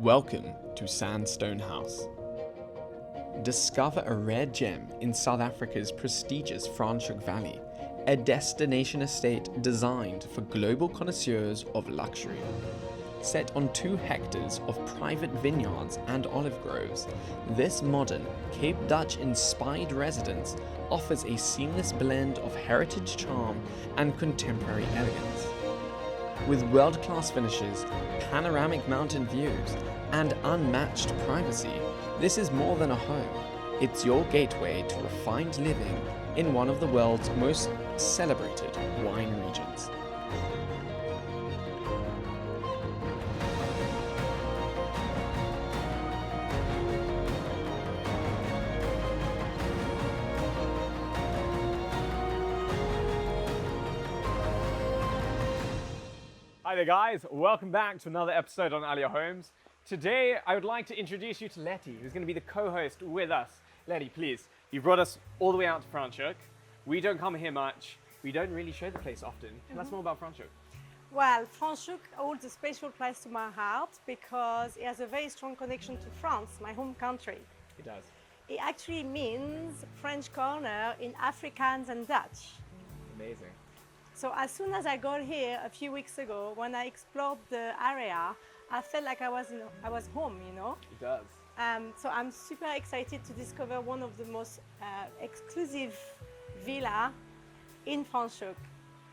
Welcome to Sandstone House. Discover a rare gem in South Africa's prestigious Franschhoek Valley, a destination estate designed for global connoisseurs of luxury. Set on 2 hectares of private vineyards and olive groves, this modern Cape Dutch-inspired residence offers a seamless blend of heritage charm and contemporary elegance. With world-class finishes, panoramic mountain views, and unmatched privacy, this is more than a home. It's your gateway to refined living in one of the world's most celebrated wine regions. Hi there guys, welcome back to another episode on Aliya Homes. Today I would like to introduce you to Letty, who's going to be the co-host with us. Letty, please, you brought us all the way out to Franschhoek. We don't come here much, we don't really show the place often. Tell us more about Franschhoek. Well, Franschhoek holds a special place to my heart because it has a very strong connection to France, my home country. It does. It actually means French corner in Afrikaans and Dutch. Amazing. So as soon as I got here a few weeks ago, when I explored the area, I felt like I was home, you know? It does. So I'm super excited to discover one of the most exclusive villa in Franschhoek.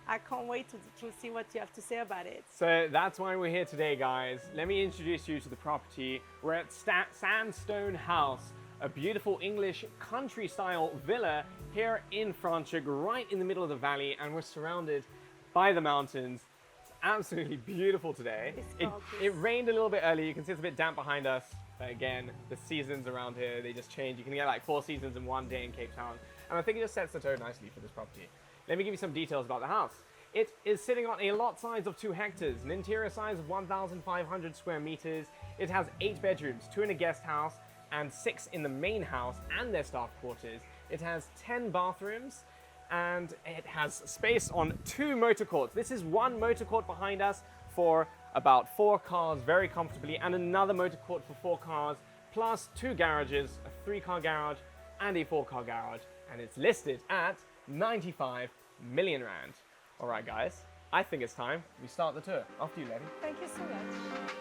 I can't wait to see what you have to say about it. So that's why we're here today, guys. Let me introduce you to the property. We're at Sandstone House, a beautiful English country-style villa here in Franschhoek, right in the middle of the valley, and we're surrounded by the mountains. It's absolutely beautiful today. It rained a little bit early. You can see it's a bit damp behind us. But again, the seasons around here, they just change. You can get like 4 seasons in one day in Cape Town. And I think it just sets the tone nicely for this property. Let me give you some details about the house. It is sitting on a lot size of 2 hectares, an interior size of 1,500 square meters. It has 8 bedrooms, 2 in a guest house, and 6 in the main house and their staff quarters. It has 10 bathrooms and it has space on 2 motor courts. This is 1 motor court behind us for about 4 cars very comfortably, and another motor court for 4 cars, plus 2 garages, a 3-car garage and a 4-car garage. And it's listed at 95 million rand. All right, guys, I think it's time we start the tour. After you, Letty. Thank you so much.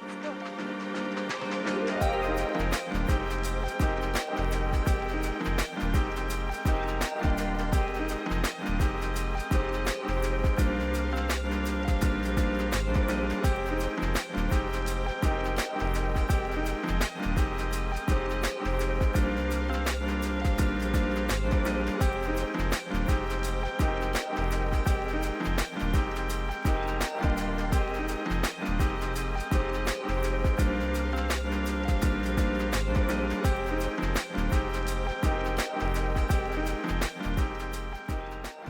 Let's go.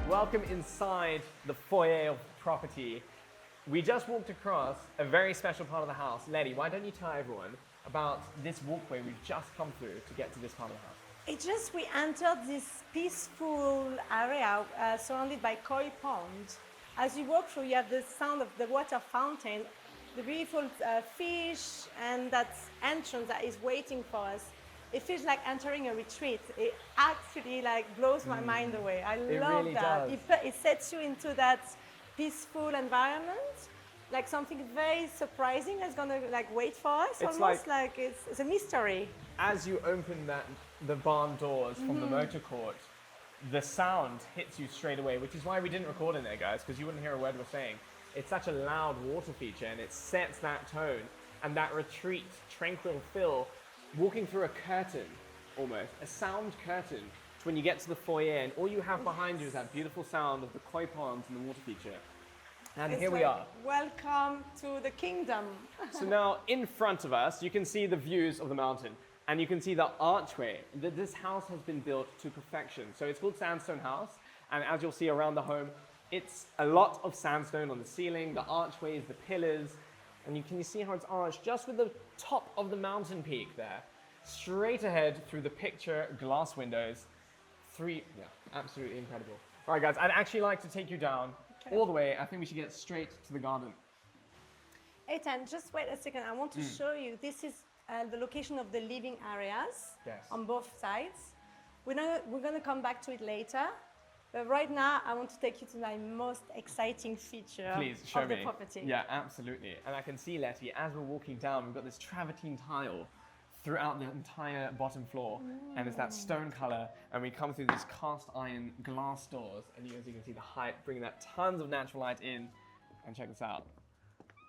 Welcome inside the foyer of the property. We just walked across a very special part of the house. Letty, why don't you tell everyone about this walkway we've just come through to get to this part of the house? We entered this peaceful area surrounded by koi pond. As you walk through, you have the sound of the water fountain, the beautiful fish, and that entrance that is waiting for us. It feels like entering a retreat. It actually blows my mind away. I love really that. does. It sets you into that peaceful environment, like something very surprising is gonna wait for us. It's almost like it's a mystery. As you open the barn doors from the motor court, the sound hits you straight away, which is why we didn't record in there, guys, because you wouldn't hear a word we're saying. It's such a loud water feature, and it sets that tone and that retreat, tranquil feel. Walking through a curtain, almost, a sound curtain, to when you get to the foyer, and all you have behind you is that beautiful sound of the koi ponds and the water feature. And here we are. Welcome to the kingdom. So now, in front of us, you can see the views of the mountain, and you can see the archway. This house has been built to perfection. So it's called Sandstone House, and as you'll see around the home, it's a lot of sandstone on the ceiling, the archways, the pillars. And you see how it's arched just with the top of the mountain peak there. Straight ahead through the picture glass windows. Absolutely incredible. All right, guys, I'd actually like to take you down all the way. I think we should get straight to the garden. Ethan, just wait a second. I want to show you. This is the location of the living areas on both sides. We're going to come back to it later. But right now, I want to take you to my most exciting feature of the property. Yeah, absolutely. And I can see, Letty, as we're walking down, we've got this travertine tile throughout the entire bottom floor. And it's that stone color. And we come through these cast iron glass doors. And as you can see, the height, bringing that tons of natural light in. And check this out.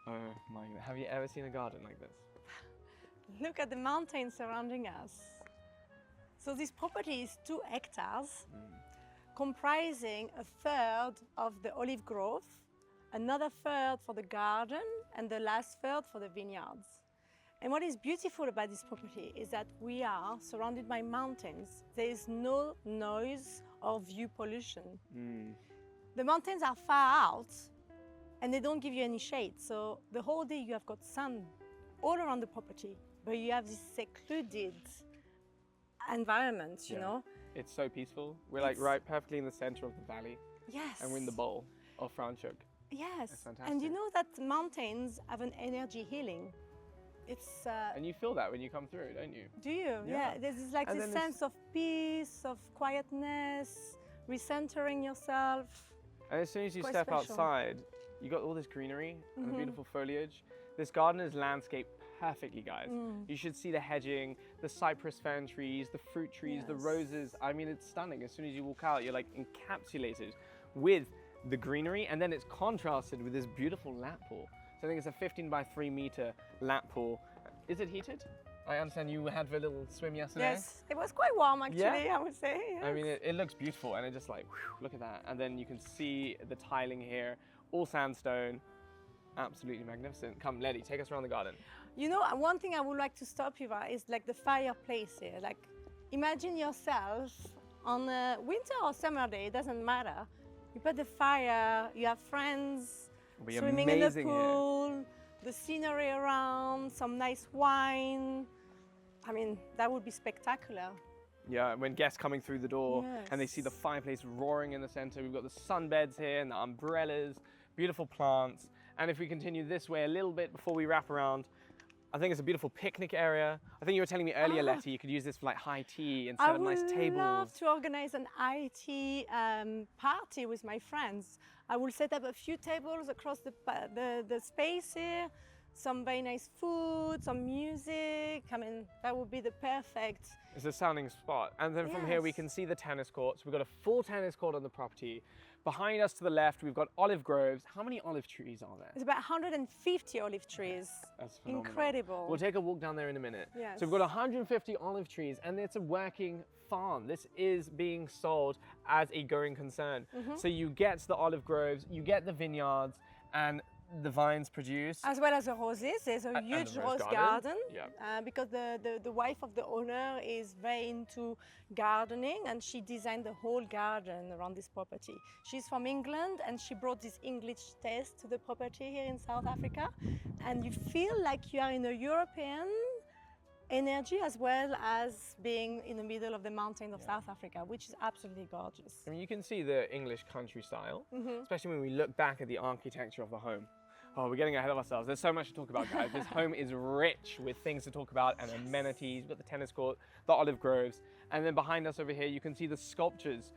Oh my God. Have you ever seen a garden like this? Look at the mountains surrounding us. So this property is 2 hectares. Comprising a third of the olive grove, another third for the garden, and the last third for the vineyards. And what is beautiful about this property is that we are surrounded by mountains. There is no noise or view pollution. The mountains are far out and they don't give you any shade. So the whole day you have got sun all around the property, but you have this secluded environment, you know. It's so peaceful. We're like right perfectly in the center of the valley. Yes. And we're in the bowl of Franschhoek. Yes. That's fantastic. And you know that mountains have an energy healing. It's and you feel that when you come through, don't you? Do you? Yeah. There's like this sense of peace, of quietness, recentering yourself. And as soon as you step outside, you got all this greenery and the beautiful foliage. This garden is landscaped perfectly, guys. You should see the hedging, the cypress fern trees, the fruit trees, the roses. I mean, it's stunning. As soon as you walk out, you're like encapsulated with the greenery, and then it's contrasted with this beautiful lap pool. So I think it's a 15 by 3 meter lap pool. Is it heated? I understand you had a little swim yesterday. Yes, it was quite warm actually, I would say. Yes. I mean, it looks beautiful, and it just like, whew, look at that. And then you can see the tiling here, all sandstone. Absolutely magnificent. Come, Letty, take us around the garden. You know, one thing I would like to stop you at is like the fireplace here. Like, imagine yourself on a winter or summer day, it doesn't matter. You put the fire, you have friends swimming in the pool, the scenery around, some nice wine. I mean, that would be spectacular. Yeah, when guests coming through the door and they see the fireplace roaring in the center, we've got the sunbeds here and the umbrellas, beautiful plants. And if we continue this way a little bit before we wrap around, I think it's a beautiful picnic area. I think you were telling me earlier, Letty, you could use this for like high tea and set up nice tables. I would love to organize an high tea party with my friends. I will set up a few tables across the space here, some very nice food, some music. I mean, that would be the perfect. It's a sounding spot. And then from here we can see the tennis courts. We've got a full tennis court on the property. Behind us to the left, we've got olive groves. How many olive trees are there? It's about 150 olive trees. That's phenomenal. Incredible. We'll take a walk down there in a minute. Yes. So we've got 150 olive trees, and it's a working farm. This is being sold as a going concern. So you get the olive groves, you get the vineyards, and the vines produce. As well as the roses. There's a huge rose garden. Yeah. Because the wife of the owner is very into gardening, and she designed the whole garden around this property. She's from England, and she brought this English taste to the property here in South Africa. And you feel like you are in a European energy as well as being in the middle of the mountains of South Africa, which is absolutely gorgeous. I mean, you can see the English country style, especially when we look back at the architecture of the home. Oh, we're getting ahead of ourselves. There's so much to talk about, guys. This home is rich with things to talk about and amenities. We've got the tennis court, the olive groves, and then behind us over here, you can see the sculptures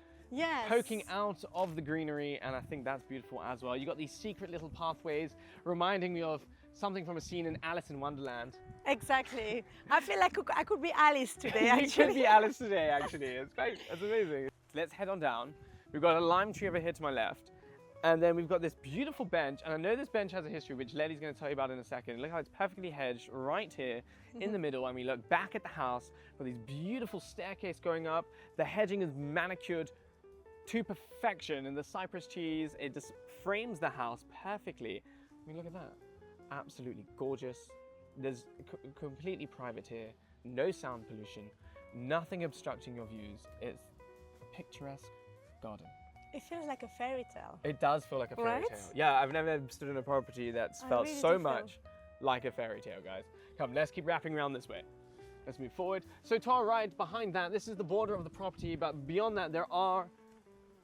poking out of the greenery, and I think that's beautiful as well. You got these secret little pathways reminding me of something from a scene in Alice in Wonderland. Exactly. I feel like I could be Alice today, actually. You could be Alice today, actually. It's great. It's amazing. Let's head on down. We've got a lime tree over here to my left. And then we've got this beautiful bench. And I know this bench has a history, which Letty's going to tell you about in a second. Look how it's perfectly hedged right here in the middle. And we look back at the house with these beautiful staircase going up. The hedging is manicured to perfection. And the cypress trees, it just frames the house perfectly. I mean, look at that. Absolutely gorgeous. There's completely private here, no sound pollution, nothing obstructing your views. It's a picturesque garden. It feels like a fairy tale. It does feel like a fairy tale. Yeah, I've never stood in a property that's felt really so much like a fairy tale, guys. Come, let's keep wrapping around this way. Let's move forward. So to our right, behind that, this is the border of the property, but beyond that, there are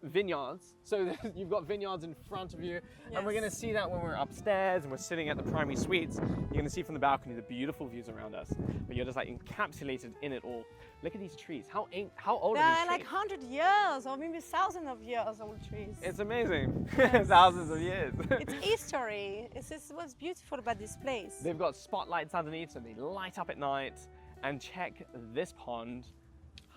vineyards. So you've got vineyards in front of you, and we're going to see that when we're upstairs and we're sitting at the primary suites. You're going to see from the balcony the beautiful views around us, but you're just like encapsulated in it all. Look at these trees. How old are these They're trees? like 100 years or maybe thousands of years old trees. It's amazing. Thousands of years. It's history. This is what's beautiful about this place. They've got spotlights underneath, so they light up at night. And check this pond.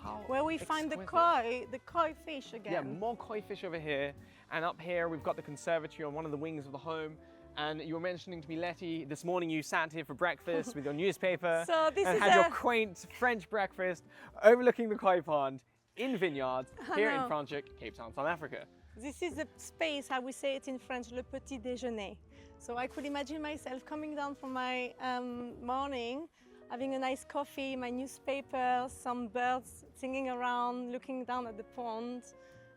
How Where we find the koi fish again. Yeah, more koi fish over here. And up here, we've got the conservatory on one of the wings of the home. And you were mentioning to me, Letty, this morning you sat here for breakfast with your newspaper So this and is had your quaint French breakfast overlooking the koi pond in Vineyards here in Franschhoek, Cape Town, South Africa. This is the space, how we say it in French, le petit déjeuner. So I could imagine myself coming down from my morning, having a nice coffee, my newspaper, some birds singing around, looking down at the pond,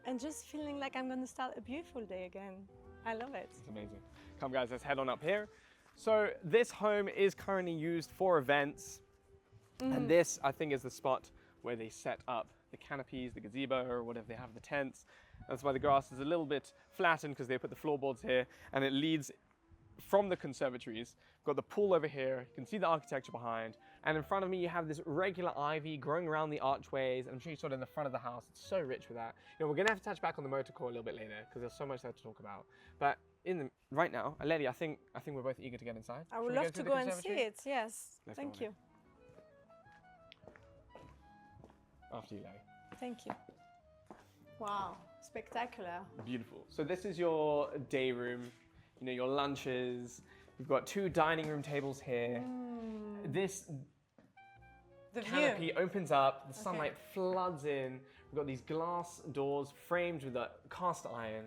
and just feeling like I'm going to start a beautiful day again. I love it. It's amazing. Come guys, let's head on up here. So this home is currently used for events. And this, I think, is the spot where they set up the canopies, the gazebo, or whatever they have, the tents. That's why the grass is a little bit flattened, because they put the floorboards here, and it leads from the conservatories. We've got the pool over here. You can see the architecture behind. And in front of me, you have this regular ivy growing around the archways. And I'm sure you saw it in the front of the house. It's so rich with that. You know, we're going to have to touch back on the motor core a little bit later, because there's so much there to talk about. But right now, Aliya, I think we're both eager to get inside. I would love to go and see it, yes. Thank you. After you, Aliya. Thank you. Wow, spectacular. Beautiful. So this is your day room, you know, your lunches. You've got 2 dining room tables here. This The canopy view. opens up, the sunlight floods in. We've got these glass doors framed with a cast iron.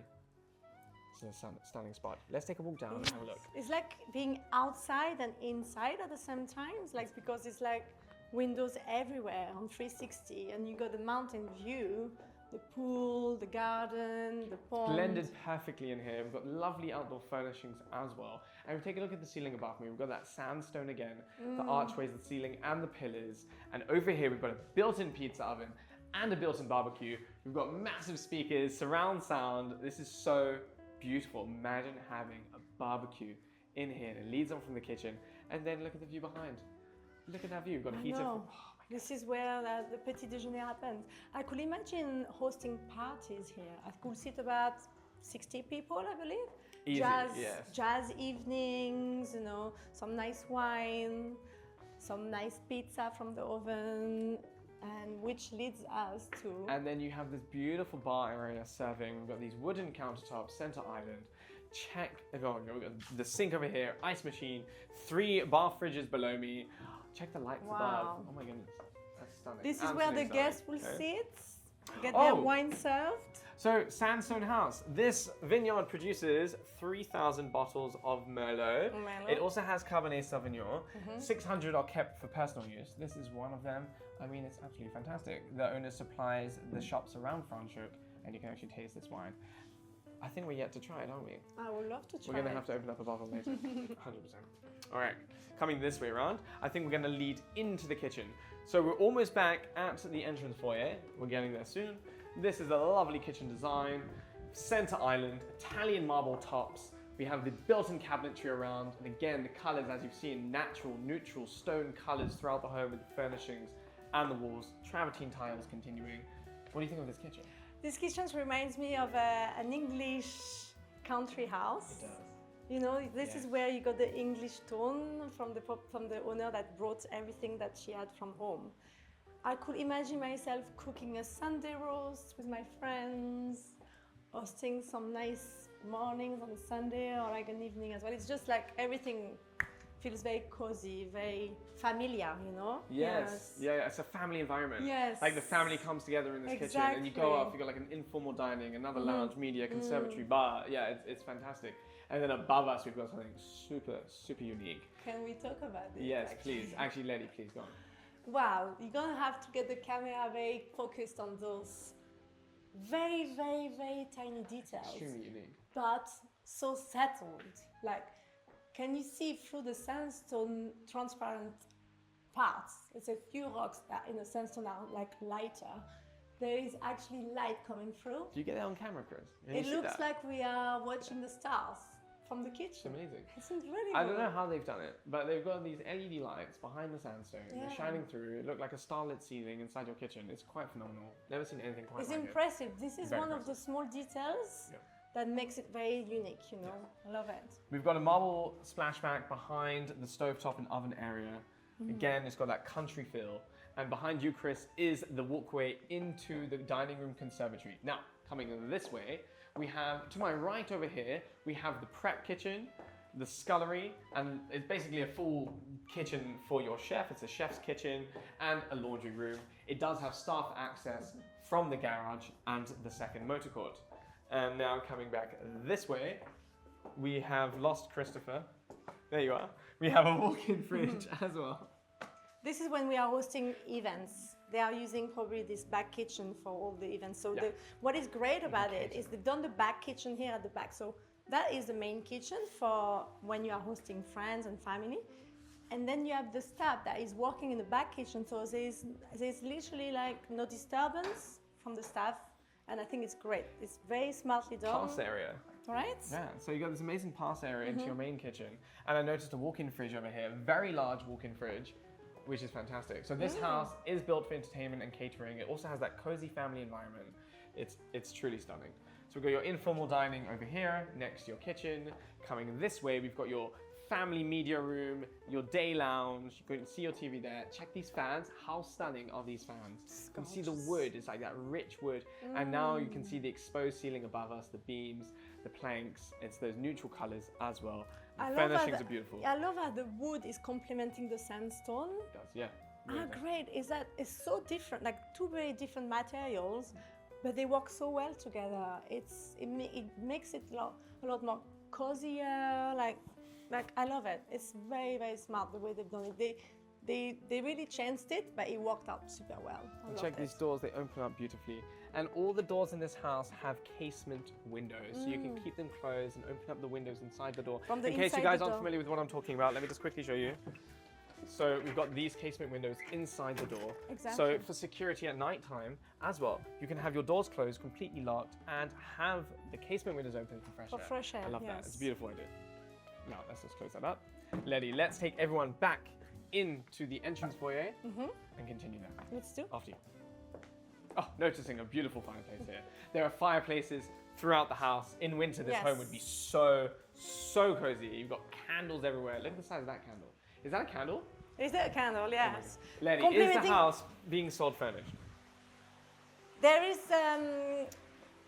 It's a stunning spot. Let's take a walk down and have a look. It's like being outside and inside at the same time. It's like, because it's like windows everywhere on 360, and you got the mountain view, the pool, the garden, the pond. Blended perfectly in here. We've got lovely outdoor furnishings as well. And we take a look at the ceiling above me. We've got that sandstone again, the archways, the ceiling, and the pillars. And over here, we've got a built-in pizza oven and a built-in barbecue. We've got massive speakers, surround sound. This is so beautiful. Imagine having a barbecue in here. It leads on from the kitchen. And then look at the view behind. Look at that view. We've got a heater. This is where the petit déjeuner happens. I could imagine hosting parties here. I could sit about 60 people, I believe. Easy, yes. Jazz evenings, you know, some nice wine, some nice pizza from the oven, and which leads us to... And then you have this beautiful bar area serving. We've got these wooden countertops, center island. Check, we've got the sink over here, ice machine, 3 bar fridges below me. Check the lights above. Oh my goodness, that's stunning. This is Absolutely where the stunning. guests will sit, get their wine served. So, Sandstone House. This vineyard produces 3,000 bottles of Merlot. It also has Cabernet Sauvignon. 600 are kept for personal use. This is one of them. I mean, it's absolutely fantastic. The owner supplies the shops around Franschhoek, and you can actually taste this wine. I think we're yet to try it, aren't we? I would love to try We're going to have to open up a bottle later. 100%. All right, coming this way around, I think we're going to lead into the kitchen. So we're almost back at the entrance foyer. We're getting there soon. This is a lovely kitchen design. Center island, Italian marble tops. We have the built-in cabinetry around. And again, the colors, as you've seen, natural, neutral, stone colors throughout the home with the furnishings and the walls. Travertine tiles continuing. What do you think of this kitchen? This kitchen reminds me of an English country house. It does. You know, this is where you got the English tone from the owner that brought everything that she had from home. I could imagine myself cooking a Sunday roast with my friends, hosting some nice mornings on Sunday or like an evening as well. It's just like everything feels very cozy, very familiar, you know? Yes. Yeah, it's a family environment. Yes. Like the family comes together in this kitchen and you go up, you got like an informal dining, another lounge, media, conservatory, bar. Yeah, it's fantastic. And then above us, we've got something super, super unique. Can we talk about this? Yes, please. Actually, Letty, please go on. Wow, you're gonna have to get the camera very focused on those very, very, very tiny details. Extremely unique. But so settled. Like, can you see through the sandstone transparent parts? It's a few rocks that in the sandstone are like lighter. there is actually light coming through. Do you get that on camera, Chris? Can It you see looks that? like we are watching the stars from the kitchen. It's amazing. It's incredible. I don't know how they've done it, but they've got these LED lights behind the sandstone. Yeah. They're shining through. It looked like a starlit ceiling inside your kitchen. It's quite phenomenal. Never seen anything quite It's like impressive. This is Very one of the small details Yeah. that makes it very unique, you know. I love it. it. We've got a marble splashback behind the stovetop and oven area. Again, it's got that country feel. And behind you, Chris, is the walkway into the dining room conservatory. Now, coming this way, we have, to my right over here, we have the prep kitchen, the scullery, and it's basically a full kitchen for your chef. It's a chef's kitchen and a laundry room. It does have staff access from the garage and the second motor court. And now coming back this way, we have lost Christopher. There you are. We have a walk-in fridge as well. This is when we are hosting events. They are using probably this back kitchen for all the events. So Yeah. what is great about it is they've done the back kitchen here at the back. So that is the main kitchen for when you are hosting friends and family. And then you have the staff that is working in the back kitchen. So there's literally like no disturbance from the staff. And I think it's great. It's very smartly done. Pass area. Right? Yeah, so you got this amazing pass area into your main kitchen. And I noticed a walk-in fridge over here, very large walk-in fridge, which is fantastic. So this house is built for entertainment and catering. It also has that cozy family environment. It's truly stunning. So we've got your informal dining over here, next to your kitchen. Coming this way, we've got your family media room, your day lounge. You can see your TV there. Check these fans. How stunning are these fans? You can see the wood. It's like that rich wood. And now you can see the exposed ceiling above us, the beams, the planks. It's those neutral colors as well. The furnishings are beautiful. I love how the wood is complementing the sandstone. It does, yeah. Really does. Great. Is that it's so different, like two very different materials, but they work so well together. It makes it a lot more cozier. Like I love it. It's very, very smart the way they've done it. They really changed it, but it worked out super well. And check these doors, they open up beautifully. And all the doors in this house have casement windows, so you can keep them closed and open up the windows inside the door. From the in case you inside guys the aren't door. familiar with what I'm talking about, let me just quickly show you. So we've got these casement windows inside the door. Exactly. So for security at night time as well, you can have your doors closed, completely locked, and have the casement windows open for fresh air. For fresh air, I love that. yes. It's a beautiful idea. Now let's just close that up. Letty, let's take everyone back into the entrance foyer and continue that. Let's do. After you. Oh, noticing a beautiful fireplace here. There are fireplaces throughout the house. In winter, this home would be so cozy. You've got candles everywhere. Look at the size of that candle. Is that a candle? Is there a candle? Yes. Letty, is the house being sold furnished? There is.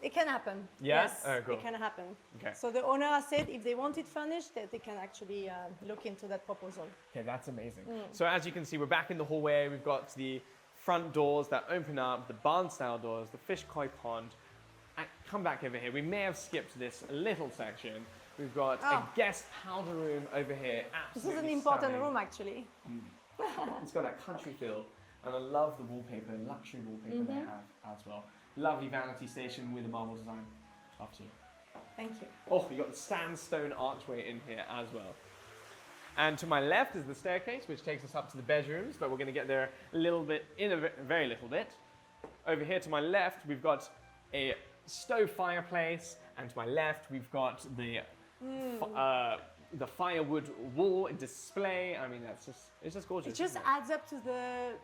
It can happen. Yeah? Yes, Oh, cool. it can happen. Okay. So the owner has said if they want it furnished, that they can actually look into that proposal. Okay, that's amazing. So as you can see, we're back in the hallway. We've got the front doors that open up, the barn-style doors, the fish koi pond. And come back over here. We may have skipped this little section. We've got a guest powder room over here. This is Absolutely an important stunning. room, actually. It's got that country feel, and I love the wallpaper, luxury wallpaper they have as well. Lovely vanity station with a marble design. After you. Thank you. Oh, you got the sandstone archway in here as well. And to my left is the staircase, which takes us up to the bedrooms, but we're going to get there a little bit, in a very little bit. Over here to my left, we've got a stove fireplace, and to my left, we've got the firewood wall display. I mean, it's just gorgeous. It just isn't adds up to the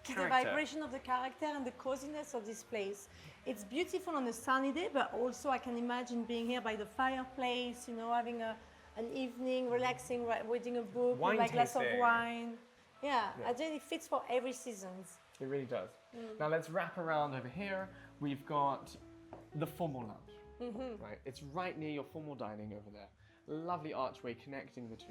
Character. vibration of the character and the coziness of this place. It's beautiful on a sunny day, but also I can imagine being here by the fireplace, you know, having an evening, relaxing, reading a book, Wine with my glass of tasting. wine. Yeah, I think it fits for every season. It really does. Now let's wrap around over here. We've got the formal lounge. Right, it's right near your formal dining over there. Lovely archway connecting the two.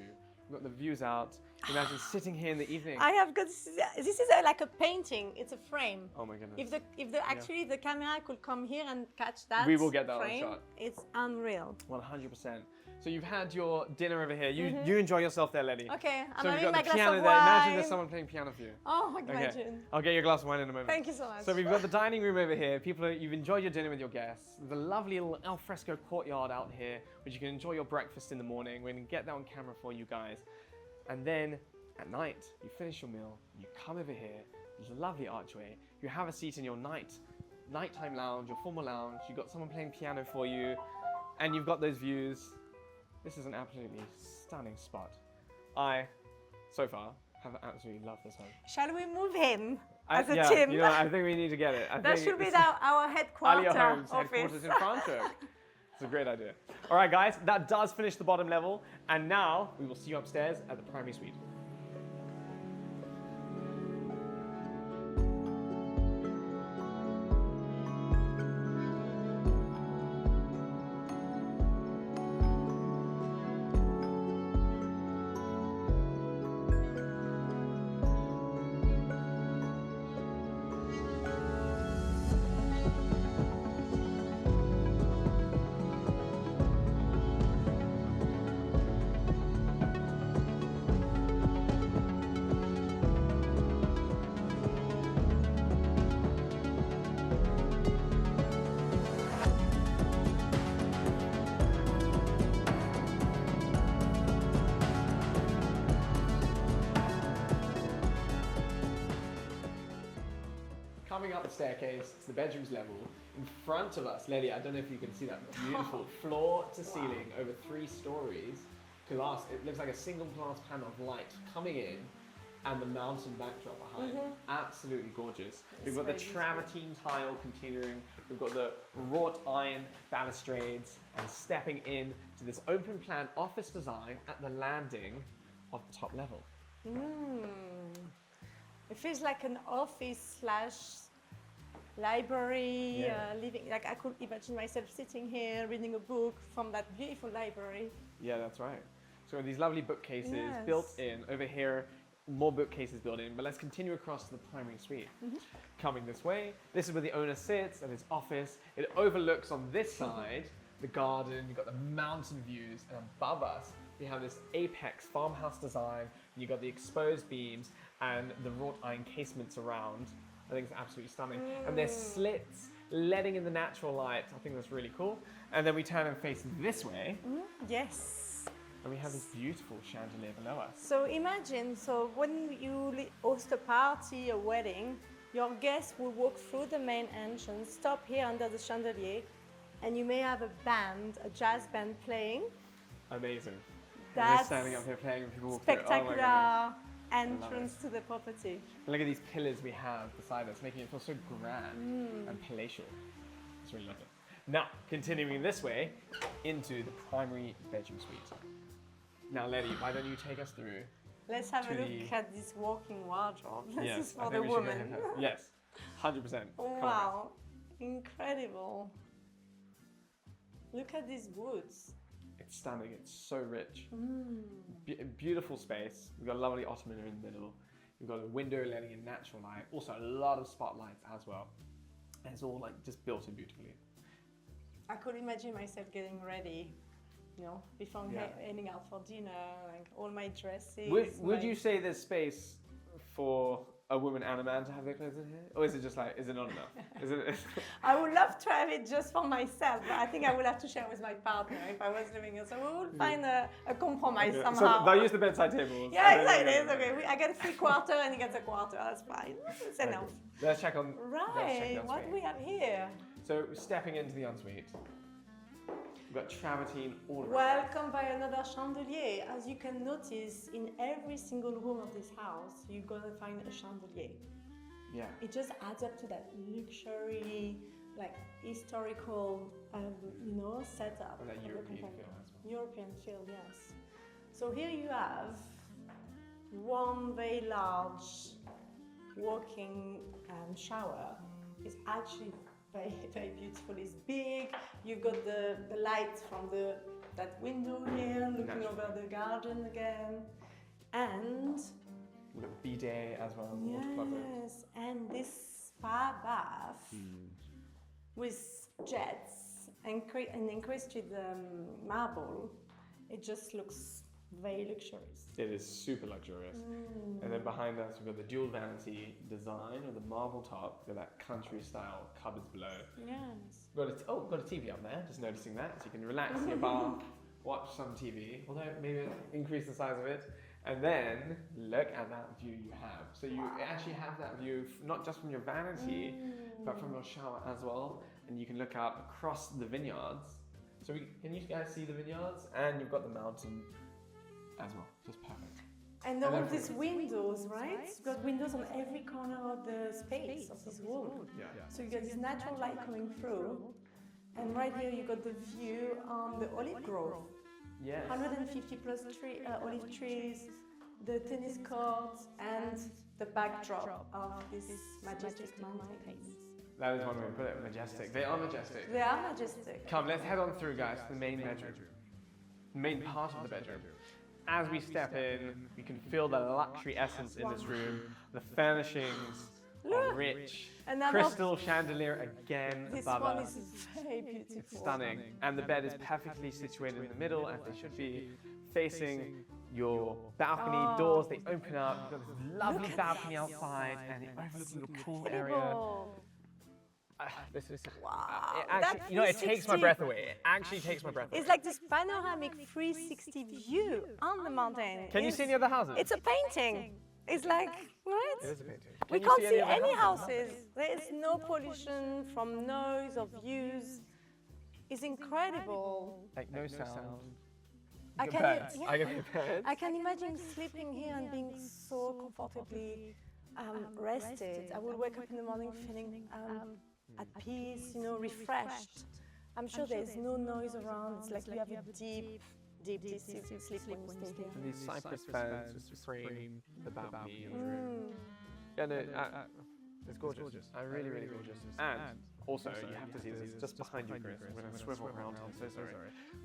We've got the views out. Imagine sitting here in the evening. I have got this is like a painting. It's a frame. Oh my goodness. If the actually the camera could come here and catch that, We will get that on frame, shot. It's unreal. 100%. So you've had your dinner over here. You enjoy yourself there, Letty. Okay, I'm So we've having got my the glass piano of there. Imagine wine. there's someone playing piano for you. Oh, Okay. imagine. I'll get you a glass of wine in a moment. Thank you so much. So we've got the dining room over here. You've enjoyed your dinner with your guests. There's a lovely little alfresco courtyard out here, which you can enjoy your breakfast in the morning. We're going to get that on camera for you guys. And then at night, you finish your meal, you come over here, there's a lovely archway, you have a seat in your night nighttime lounge, your formal lounge, you've got someone playing piano for you, and you've got those views. This is an absolutely stunning spot. So far, have absolutely loved this home. Shall we move in as a team? You know, I think we need to get it. That should be our headquarters. Aliya Homes office. headquarters in Franschhoek. It's a great idea. All right, guys, that does finish the bottom level, and now we will see you upstairs at the primary suite. Coming up the staircase, it's the bedrooms level. In front of us, Lady, I don't know if you can see that beautiful floor to ceiling over 3 stories. Glass, it looks like a single glass panel of light coming in and the mountain backdrop behind. Absolutely gorgeous. We've got the travertine tile continuing. We've got the wrought iron balustrades and stepping in to this open plan office design at the landing of the top level. It feels like an office slash library, living. Like I could imagine myself sitting here reading a book from that beautiful library. Yeah, that's right. So these lovely bookcases built in. Over here, more bookcases built in, but let's continue across to the primary suite. Coming this way, this is where the owner sits at his office. It overlooks on this side the garden, you've got the mountain views, and above us we have this apex farmhouse design. You've got the exposed beams and the wrought iron casements around. I think it's absolutely stunning. And there's slits letting in the natural light. I think that's really cool. And then we turn and face this way. Yes. And we have this beautiful chandelier below us. So imagine, when you host a party, a wedding, your guests will walk through the main entrance, stop here under the chandelier, and you may have a band, a jazz band playing. Amazing. That's standing up here playing and people walk through. spectacular entrance to the property. And look at these pillars we have beside us, making it feel so grand and palatial. It's really lovely. Now, continuing this way into the primary bedroom suite. Now, Letty, why don't you take us through? Let's have a look at this walk-in wardrobe. This is for I think the we should go woman. ahead. Yes, 100%. Wow, incredible. Look at these woods. It's stunning, it's so rich. Beautiful space. We've got a lovely ottoman in the middle. We've got a window letting in natural light. Also a lot of spotlights as well. And it's all like just built in beautifully. I could imagine myself getting ready, before heading out for dinner, like all my dresses. Would you say there's space for a woman and a man to have their clothes in here? Or is it just like, is it not enough? I would love to have it just for myself, but I think I will have to share with my partner if I was living here. So we will find a compromise somehow. So they'll use the bedside tables. Yeah, exactly. It's okay. I get a 3/4 and he gets a quarter. That's fine. It's enough. Let's check on. Right. What do we have here? So stepping into the ensuite. We've got travertine all around. Welcome by another chandelier. As you can notice, in every single room of this house, you're gonna find a chandelier. Yeah. It just adds up to that luxury, like historical, setup. And that European feel as well. European feel, yes. So here you have one very large walk-in shower. It's actually very, very beautiful. It's big. You've got the light from that window here, looking over the garden again, and we've got bidet as well. yes, and this spa bath with jets and encrusted marble. It just looks very luxurious. It is super luxurious. And then behind us, we've got the dual vanity design with the marble top, with that country style cupboards below. Yes. We've got a TV up there, just noticing that. So you can relax in your bath, watch some TV, although maybe increase the size of it. And then look at that view you have. So you actually have that view not just from your vanity, but from your shower as well. And you can look out across the vineyards. So can you guys see the vineyards? And you've got the mountain as well. Just perfect. And all these windows, right? You've got windows on every corner of the space of this room. Yeah. So you get this natural light coming through. And right here you got the view on the olive grove. Yes. 150 plus olive trees, the tennis courts, and the backdrop of these majestic mountains. That is one way to put it, majestic. They are majestic. They are majestic. Come, let's head on through, guys, to the main bedroom. The main part of the bedroom. As we step in, you can feel the luxury essence in this room. The furnishings are rich. Crystal chandelier again This above one us. is very beautiful. Stunning. And the bed is perfectly situated in the middle, as they should be, facing your balcony doors. They open up. You've got this lovely balcony outside, and it overlooks the pool area. This is Wow, it actually, that you know, it takes my 360 breath away. It actually takes my breath away. It's like this panoramic 360 view on the mountain. Can you see any other houses? It's a painting. It's like, right? It is a painting. We Can you can't see other any houses? houses. There is no pollution from noise or views. It's incredible. Like no sound. I Good can, beds. yeah, I can hear beds. I can imagine sleeping here and being so comfortably rested. I will wake up in the morning feeling at peace, you know, refreshed. I'm sure there's no noise around. It's like you have a deep sleep when you stay here. And these cypress fans just frame the balcony in the room. Yeah, no, it's gorgeous. Really, really gorgeous. And also, you have to see this just behind you, Chris. I'm going to swivel around. I'm so sorry.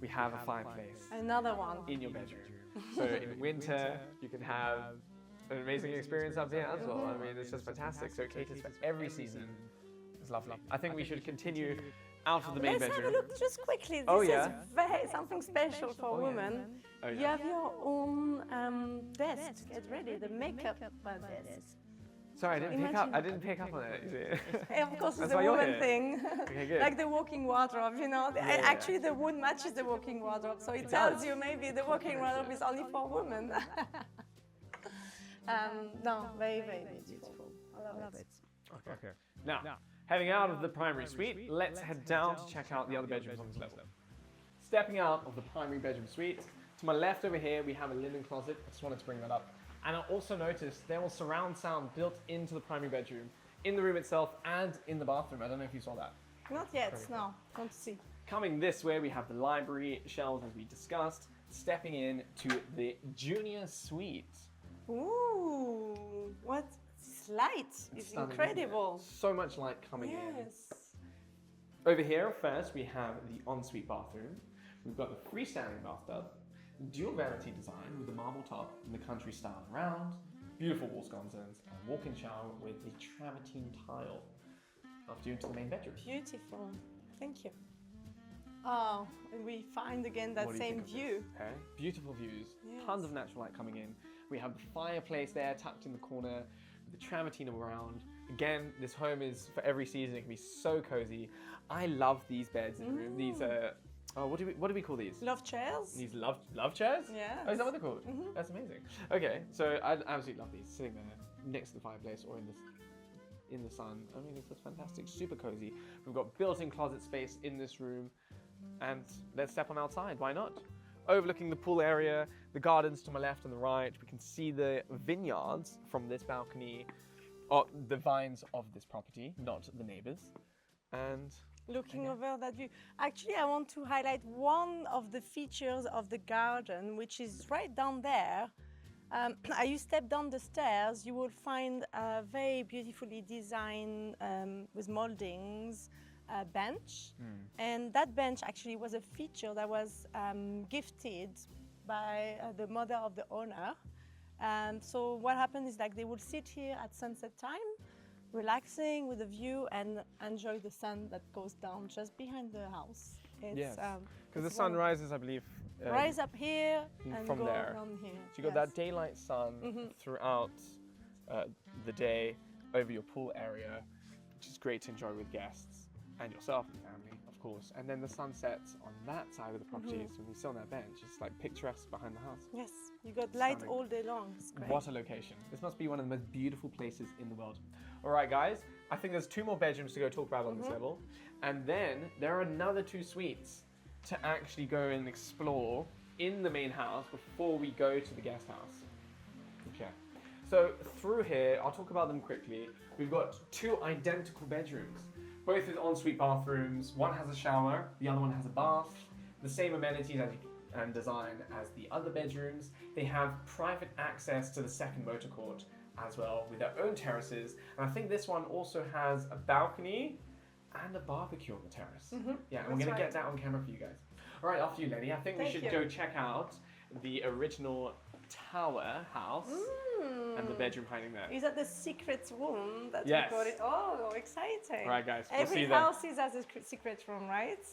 We have a fireplace Another one. in your bedroom. So in winter, you can have an amazing experience up here as well. I mean, it's just fantastic. So it caters for every season. It's lovely. I think we should continue out of the main Let's bedroom. have a look just quickly. This Oh, is yeah? something special for women. Oh, You yeah. have your own desk to get ready, the makeup desk. Sorry, I didn't pick up on it. You see? And of course, it's That's a why you're woman here. thing. Okay, good. Like the walking wardrobe, you know. Actually, the wood matches the walking wardrobe, so it tells you maybe the walking wardrobe is only for women. No, very, very beautiful. I love it. Okay. Now, heading out of the primary suite, let's head down to check out the other bedrooms on this level. Stepping out of the primary bedroom suite, to my left over here, we have a linen closet. I just wanted to bring that up. And I also noticed there was surround sound built into the primary bedroom, in the room itself and in the bathroom. I don't know if you saw that. Not yet, no. Don't see. Coming this way, we have the library shelves as we discussed. Stepping in to the junior suite. Ooh, what light is Stunning, isn't it? incredible. So much light coming in. Yes. Over here, first, we have the ensuite bathroom. We've got the freestanding bathtub, dual vanity design with the marble top and the country style around, beautiful wall sconces, and walk-in shower with the travertine tile. After you into the main bedroom. Beautiful. Thank you. Oh, and we find again that What do you same think of this? view. Okay. Beautiful views, Yes. tons of natural light coming in. We have the fireplace there tucked in the corner, with the travertine around. Again, this home is for every season. It can be so cozy. I love these beds in the room. These what do we call these? Love chairs? These love chairs? Yes. Oh, is that what they're called? That's amazing. Okay, so I absolutely love these, sitting there next to the fireplace or in the sun. I mean, it's just fantastic, super cozy. We've got built-in closet space in this room, and let's step on outside. Why not? Overlooking the pool area, the gardens to my left and the right. We can see the vineyards from this balcony, or the vines of this property, not the neighbors. And Looking over that view. Actually, I want to highlight one of the features of the garden, which is right down there. As you step down the stairs, you will find a very beautifully designed, with moldings, bench. And that bench actually was a feature that was gifted by the mother of the owner. So what happened is like they would sit here at sunset time, relaxing with a view and enjoy the sun that goes down just behind the house. It's, yes, because the it's sun wonderful. rises, I believe, Rise up here and from go there. down here. So you got that daylight sun throughout the day over your pool area, which is great to enjoy with guests and yourself and family, of of course, and then the sun sets on that side of the property. So when you sit on that bench, it's like picturesque behind the house. Yes, you got light Stunning. all day long. It's great. What a location. This must be one of the most beautiful places in the world. All right, guys, I think there's 2 more bedrooms to go talk about on this level. And then there are another 2 suites to actually go and explore in the main house before we go to the guest house. Okay. So through here, I'll talk about them quickly. We've got 2 identical bedrooms, both with ensuite bathrooms. One has a shower, the other one has a bath. The same amenities and design as the other bedrooms. They have private access to the second motor court as well, with their own terraces. And I think this one also has a balcony and a barbecue on the terrace. Yeah, and we're gonna get that on camera for you guys. All right, after you, Lenny. I think we should go check out the original tower house and the bedroom hiding there. Is that the secret room that Yes. we got it? Oh, exciting. All right, guys, we'll see Every you then. house has a secret room, right?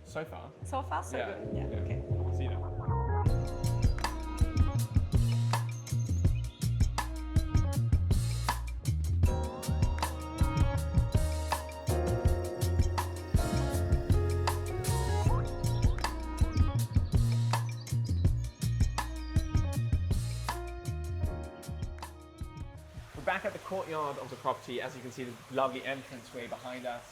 So far. So far, so Yeah. good. Yeah, Yeah. okay. See you then. We're back at the courtyard of the property. As you can see, the lovely entranceway behind us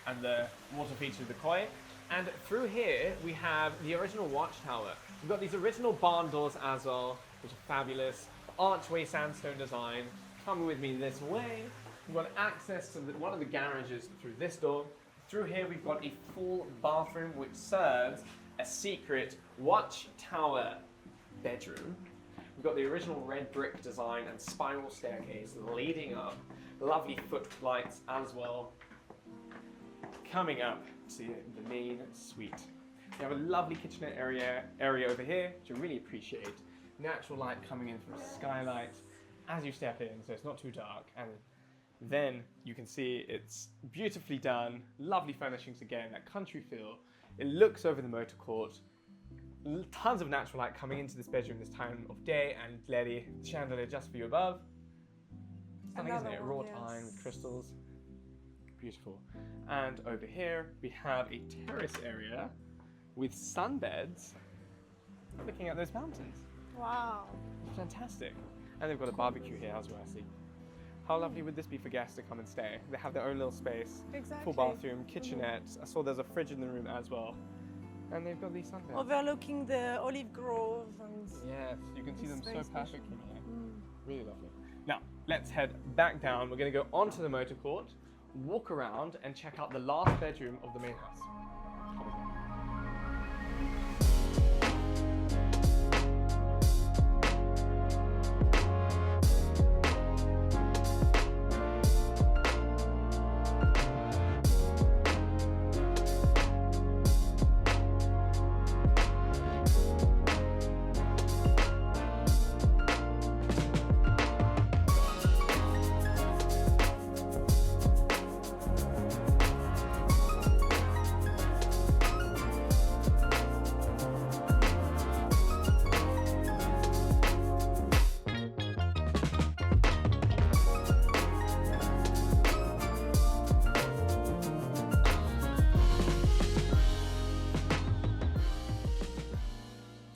and the water feature of the koi. And through here, we have the original Watchtower. We've got these original barn doors as well, which are fabulous. Archway sandstone design. Coming with me this way, we've got access to one of the garages through this door. Through here, we've got a full bathroom, which serves a secret Watchtower bedroom. We've got the original red brick design and spiral staircase leading up. Lovely footlights as well. Coming up to the main suite. We have a lovely kitchenette area over here, which I really appreciate. Natural light coming in from a skylight as you step in, so it's not too dark. And then you can see it's beautifully done. Lovely furnishings again, that country feel. It looks over the motor court. Tons of natural light coming into this bedroom this time of day, and Letty, chandelier just for you above. Stunning, isn't it? Wrought iron with crystals. Beautiful. And over here we have a terrace area with sunbeds looking at those mountains. Wow. Fantastic. And they've got a barbecue here as well, I see. How lovely would this be for guests to come and stay? They have their own little space. Exactly. Full bathroom, kitchenette. I saw there's a fridge in the room as well. And they've got these sunbeds. Overlooking the olive grove and Yes, you can see them so very special. perfectly here. Really lovely. Now, let's head back down. We're going to go onto the motor court, walk around, and check out the last bedroom of the main house. Come with me.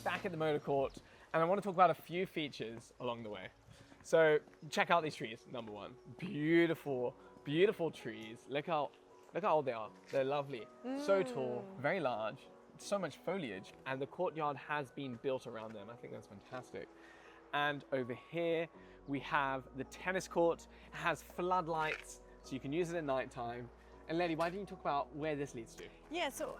Back at the motor court, and I want to talk about a few features along the way. So check out these trees. Number one, beautiful, beautiful trees. Look how old they are. They're lovely. So tall, very large, so much foliage, and the courtyard has been built around them. I think that's fantastic. And over here we have the tennis court. It has floodlights, so you can use it at night time. And Lenny, why don't you talk about where this leads to? yeah, so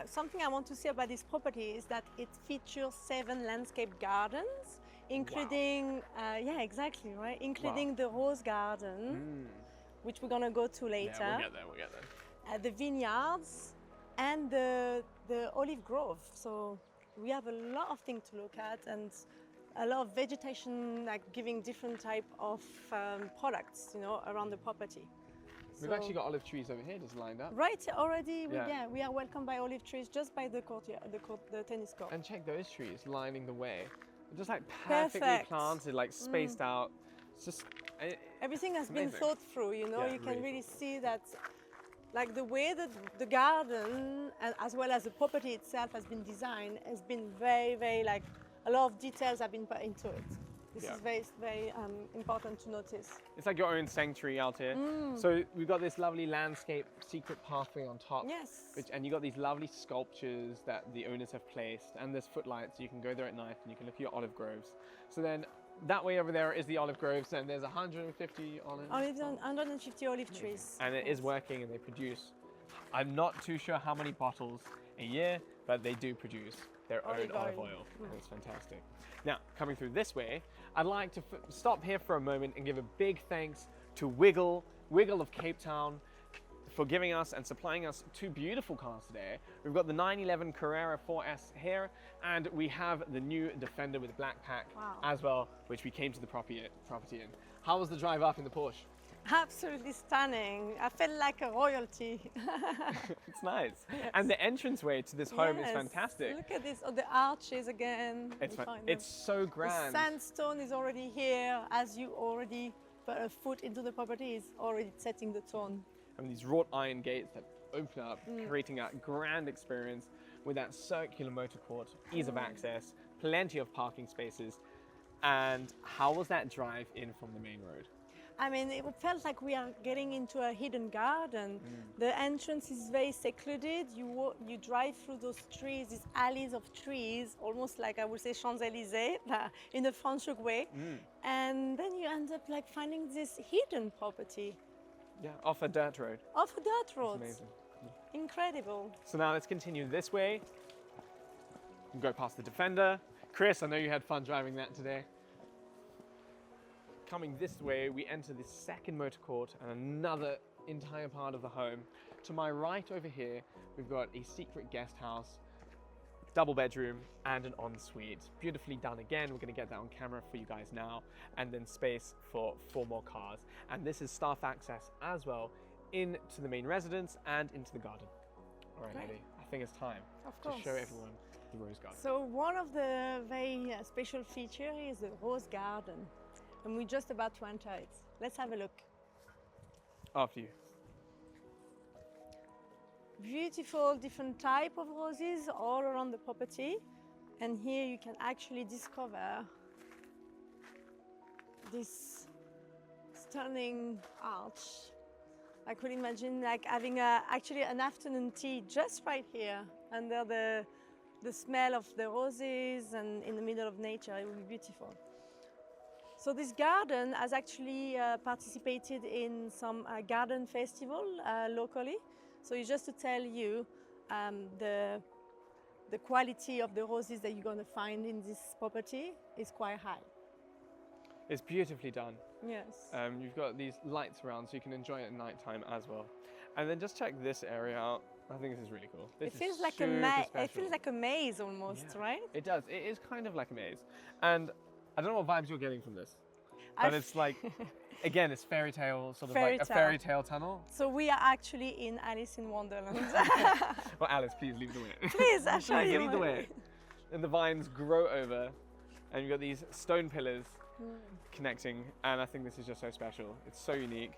something I want to say about this property is that it features 7 landscape gardens, including, yeah, exactly, right? Including the rose garden, which we're gonna go to later. Yeah, we'll get there. The vineyards and the olive grove. So we have a lot of things to look at and a lot of vegetation, like giving different type of products, you know, around the property. We've actually got olive trees over here just lined up. Right, already, Yeah. we are welcomed by olive trees just by the courtyard, the tennis court. And check those trees lining the way. They're just like perfectly Perfect. planted, like spaced out. It's just Everything has been amazing. thought through, you know, Yeah, you can really really see that Like the way that the garden, and as well as the property itself, has been designed, has been very, very like a lot of details have been put into it. This is very, very important to notice. It's like your own sanctuary out here. So we've got this lovely landscape secret pathway on top. Yes. And you got these lovely sculptures that the owners have placed, and there's footlights. So you can go there at night and you can look at your olive groves. So then that way over there is the olive groves, and there's 150 olives. 150 olive trees. And it is working, and they produce, I'm not too sure how many bottles a year, but they do produce their own olive oil. And it's fantastic. Now, coming through this way, I'd like to stop here for a moment and give a big thanks to Wiggle of Cape Town, for giving us and supplying us two beautiful cars today. We've got the 911 Carrera 4S here, and we have the new Defender with black pack as well, which we came to the property in. How was the drive up in the Porsche? Absolutely stunning. I felt like a royalty. It's nice. Yes. And the entranceway to this home is fantastic. Look at this, the arches again. It's so grand. The sandstone is already here. As you already put a foot into the property, is already setting the tone. And these wrought iron gates that open up, creating that grand experience with that circular motor court, ease of access, plenty of parking spaces. And how was that drive in from the main road? I mean, it felt like we are getting into a hidden garden. The entrance is very secluded. You drive through those trees, these alleys of trees, almost like I would say Champs-Élysées, in a Franschhoek way. And then you end up like finding this hidden property. Yeah, off a dirt road. Off a dirt road. That's amazing. Incredible. So now let's continue this way. We'll go past the Defender. Chris, I know you had fun driving that today. Coming this way, we enter the second motor court and another entire part of the home. To my right over here, we've got a secret guest house, double bedroom, and an ensuite. Beautifully done again. We're gonna get that on camera for you guys now. And then space for 4 more cars. And this is staff access as well into the main residence and into the garden. All right, Ellie, I think it's time to show everyone the rose garden. So one of the very special features is the rose garden. And we're just about to enter it. Let's have a look. After you. Beautiful different type of roses all around the property. And here you can actually discover this stunning arch. I could imagine like having actually an afternoon tea just right here under the smell of the roses and in the middle of nature. It would be beautiful. So this garden has actually participated in some garden festival locally. So it's just to tell you the quality of the roses that you're going to find in this property is quite high. It's beautifully done. Yes. You've got these lights around so you can enjoy it at night time as well. And then just check this area out. I think this is really cool. It feels like a maze almost, right? It does. It is kind of like a maze. And I don't know what vibes you're getting from this, but it's like, again, it's fairy tale, sort of like a fairy tale tunnel. So we are actually in Alice in Wonderland. Well, Alice, please lead the way. Please, I'll show you. Lead the way. And the vines grow over, and you've got these stone pillars connecting, and I think this is just so special. It's so unique.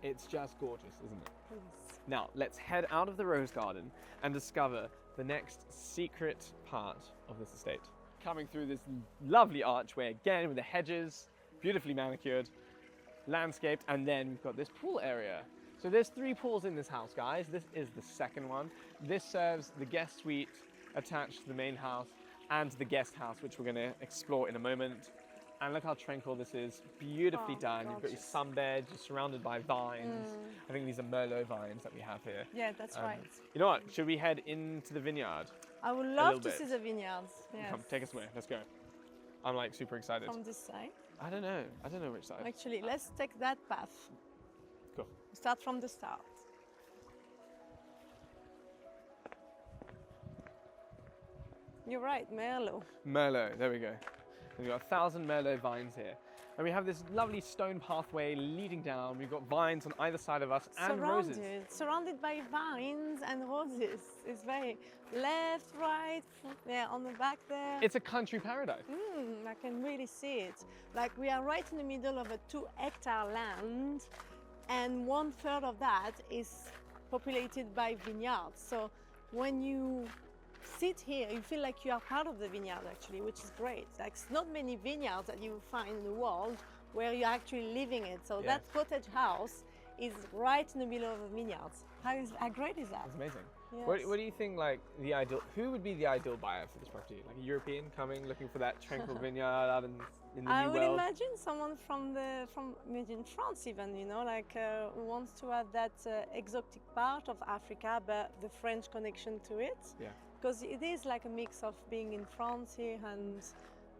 It's just gorgeous, isn't it? Please. Now, let's head out of the rose garden and discover the next secret part of this estate. Coming through this lovely archway again with the hedges, beautifully manicured, landscaped, and then we've got this pool area. So there's 3 pools in this house, guys. This is the second one. This serves the guest suite attached to the main house and the guest house, which we're going to explore in a moment. And look how tranquil this is. Beautifully done. You've got your sunbed, you're surrounded by vines. I think these are Merlot vines that we have here. Yeah, that's right. You know what? Should we head into the vineyard? I would love to see the vineyards. Yes. Come, take us away. Let's go. I'm like super excited. From this side? I don't know. I don't know which side. Actually, let's take that path. Go. Start from the start. You're right, Merlot. Merlot, there we go. We've got 1,000 Merlot vines here. And we have this lovely stone pathway leading down. We've got vines on either side of us and roses. Surrounded by vines and roses. It's very left, right, yeah, on the back there. It's a country paradise. I can really see it. Like we are right in the middle of a 2-hectare land, and 1/3 of that is populated by vineyards. So when you sit here, you feel like you are part of the vineyard actually, which is great. Like, it's not many vineyards that you find in the world where you're actually living it. So that cottage house is right in the middle of the vineyards. How great is that? That's amazing. Yes. What do you think, like, who would be the ideal buyer for this property? Like a European coming, looking for that tranquil vineyard out in the New I would World? imagine someone from maybe in France even, you know, like who wants to have that exotic part of Africa, but the French connection to it. Yeah. Because it is like a mix of being in France here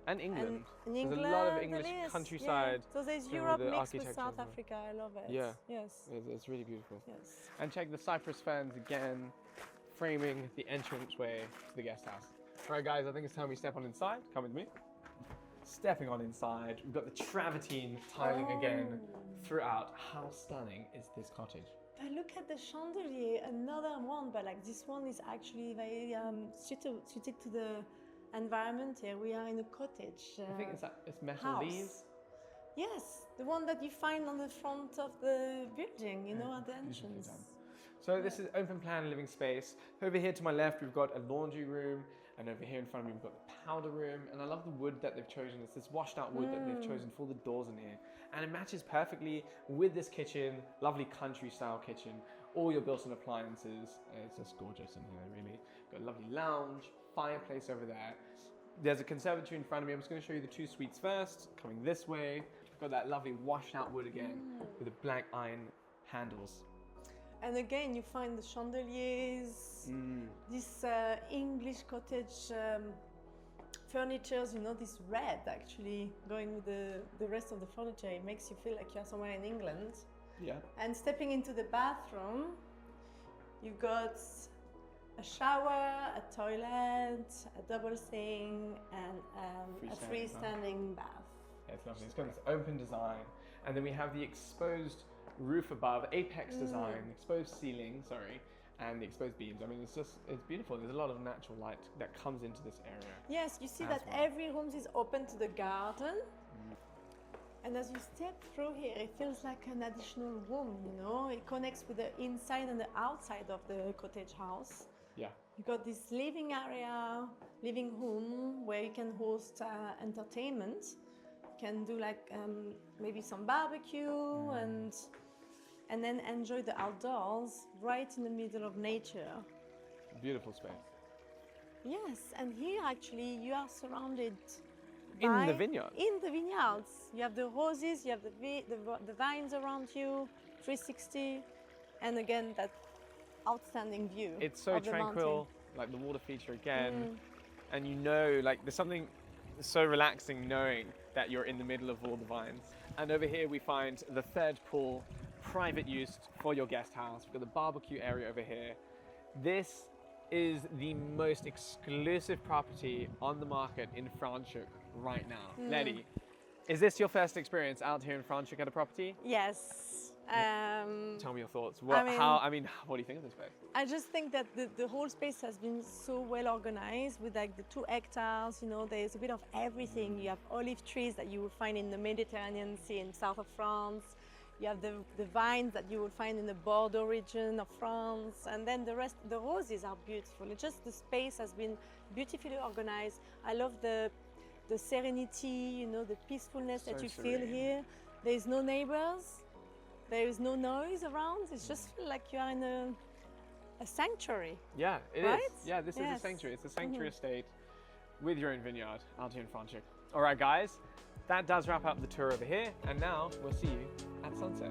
and England. And There's England, a lot of English countryside. Yeah. So there's with Europe the mixed with architecture South as well. Africa. I love it. Yeah. Yes. It's really beautiful. Yes. And check the cypress ferns again, framing the entranceway to the guest house. All right, guys, I think it's time we step on inside. Come with me. Stepping on inside, we've got the travertine tiling again throughout. How stunning is this cottage? But look at the chandelier, another one, but like this one is actually very suited to the environment here. We are in a cottage. I think it's metal house. leaves. Yes, the one that you find on the front of the building, you know, at the beautifully entrance. done. So this is open plan living space. Over here to my left, we've got a laundry room, and over here in front of me, we've got the powder room. And I love the wood that they've chosen. It's this washed out wood that they've chosen for the doors in here. And it matches perfectly with this kitchen, lovely country style kitchen, all your built-in appliances. It's just gorgeous in here, really. Got a lovely lounge, fireplace over there. There's a conservatory in front of me. I'm just going to show you the two suites first. Coming this way, we've got that lovely washed out wood again with the black iron handles. And again, you find the chandeliers, this English cottage furnitures, you know, this red actually going with the rest of the furniture. It makes you feel like you're somewhere in England. Yeah. And stepping into the bathroom, you've got a shower, a toilet, a double sink, and a freestanding bath. Yeah, it's lovely. It's got this open design. And then we have the exposed roof above, apex design, exposed ceiling, and the exposed beams. I mean, it's beautiful. There's a lot of natural light that comes into this area. Yes, you see as that well. every room is open to the garden. And as you step through here, it feels like an additional room, you know? It connects with the inside and the outside of the cottage house. Yeah. You got this living area, living room, where you can host entertainment. You can do like maybe some barbecue and then enjoy the outdoors right in the middle of nature. Beautiful space. Yes, and here actually you are surrounded In the vineyard. In the vineyards. You have the roses, you have the vines around you, 360, and again that outstanding view. It's so of the tranquil, mountain. like the water feature again, and you know, like there's something so relaxing knowing that you're in the middle of all the vines. And over here we find the third pool, private use for your guest house. We've got the barbecue area over here. This is the most exclusive property on the market in Franschhoek right now. Letty, is this your first experience out here in Franschhoek at a property? Yes. Tell me your thoughts. I mean, What do you think of this place? I just think that the whole space has been so well organized with like the 2 hectares, you know, there's a bit of everything. You have olive trees that you will find in the Mediterranean Sea in south of France. You have the vines that you will find in the Bordeaux region of France. And then the rest, the roses are beautiful. It's just the space has been beautifully organized. I love the serenity, you know, the peacefulness that you feel here. There is no neighbors. There is no noise around. It's just feel like you are in a sanctuary. Yeah, it right? is. Yeah, this is a Yes. sanctuary. It's a sanctuary estate with your own vineyard out here in Franschhoek. All right, guys, that does wrap up the tour over here. And now we'll see you at sunset.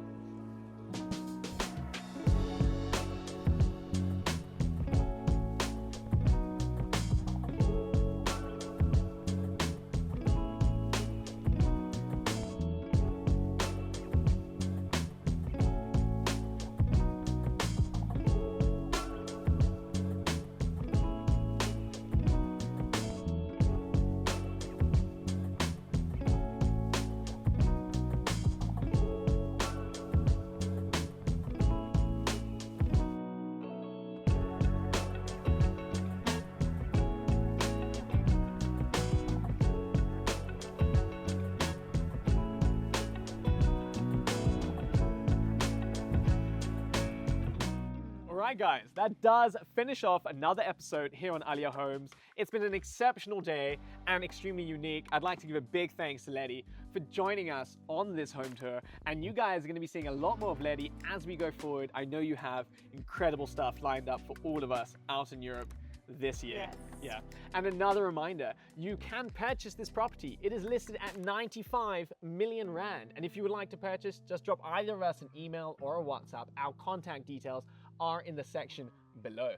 right, guys, that does finish off another episode here on Aliya Homes. It's been an exceptional day and extremely unique. I'd like to give a big thanks to Letty for joining us on this home tour. And you guys are going to be seeing a lot more of Letty as we go forward. I know you have incredible stuff lined up for all of us out in Europe this year. Yes. Yeah. And another reminder, you can purchase this property. It is listed at 95 million Rand. And if you would like to purchase, just drop either of us an email or a WhatsApp. Our contact details are in the section below.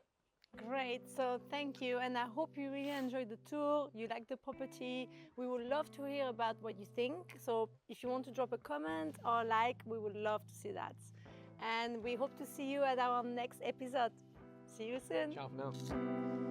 Great, so thank you, and I hope you really enjoyed the tour, you like the property. We would love to hear about what you think, so if you want to drop a comment or like, we would love to see that. And we hope to see you at our next episode. See you soon. Ciao for now.